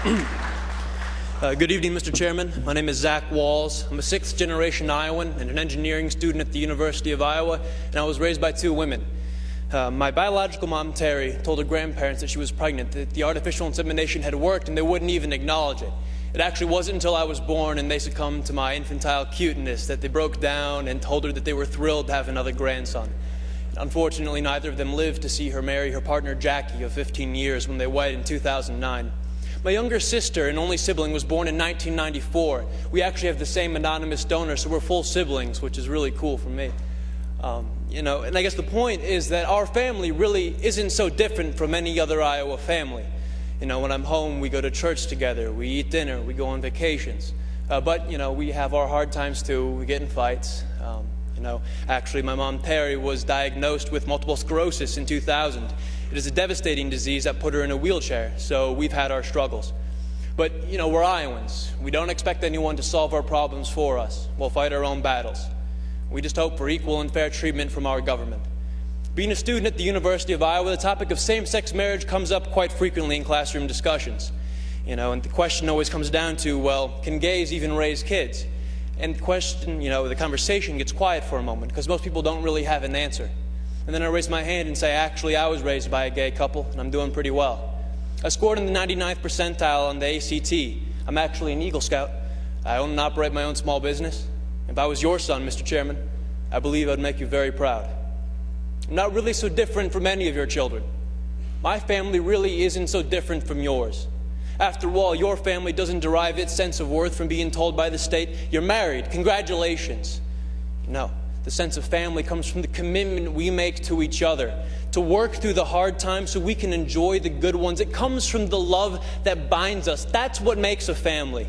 Good evening, Mr. Chairman. My name is Zach Wahls. I'm a sixth-generation Iowan and an engineering student at the University of Iowa, and I was raised by two women. My biological mom, Terry, told her grandparents that she was pregnant, that the artificial insemination had worked, and they wouldn't even acknowledge it. It actually wasn't until I was born and they succumbed to my infantile cuteness that they broke down and told her that they were thrilled to have another grandson. Unfortunately, neither of them lived to see her marry her partner, Jackie, of 15 years when they wed in 2009. My younger sister and only sibling was born in 1994. We actually have the same anonymous donor, so we're full siblings, which is really cool for me. And I guess the point is that our family really isn't so different from any other Iowa family. When I'm home, we go to church together, we eat dinner, we go on vacations. But we have our hard times too. We get in fights. Actually, my mom, Terry, was diagnosed with multiple sclerosis in 2000. It is a devastating disease that put her in a wheelchair, so we've had our struggles. But, we're Iowans. We don't expect anyone to solve our problems for us. We'll fight our own battles. We just hope for equal and fair treatment from our government. Being a student at the University of Iowa, the topic of same-sex marriage comes up quite frequently in classroom discussions. And the question always comes down to, well, can gays even raise kids? And the conversation gets quiet for a moment because most people don't really have an answer. And then I raise my hand and say, actually, I was raised by a gay couple, and I'm doing pretty well. I scored in the 99th percentile on the ACT. I'm actually an Eagle Scout. I own and operate my own small business. If I was your son, Mr. Chairman, I believe I would make you very proud. I'm not really so different from any of your children. My family really isn't so different from yours. After all, your family doesn't derive its sense of worth from being told by the state, you're married, congratulations. No, the sense of family comes from the commitment we make to each other, to work through the hard times so we can enjoy the good ones. It comes from the love that binds us. That's what makes a family.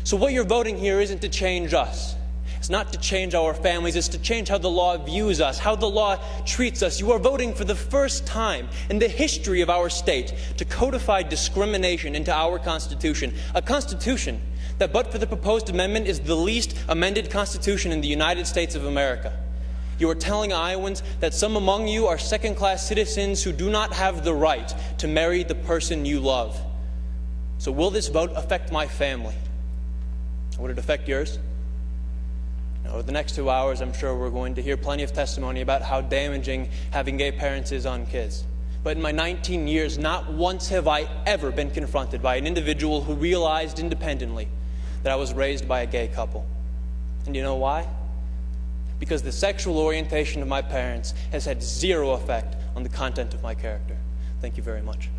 So what you're voting here isn't to change us. It's not to change our families, it's to change how the law views us, how the law treats us. You are voting for the first time in the history of our state to codify discrimination into our Constitution, a Constitution that, but for the proposed amendment, is the least amended Constitution in the United States of America. You are telling Iowans that some among you are second-class citizens who do not have the right to marry the person you love. So will this vote affect my family? Would it affect yours? Over the next 2 hours, I'm sure we're going to hear plenty of testimony about how damaging having gay parents is on kids. But in my 19 years, not once have I ever been confronted by an individual who realized independently that I was raised by a gay couple. And you know why? Because the sexual orientation of my parents has had zero effect on the content of my character. Thank you very much.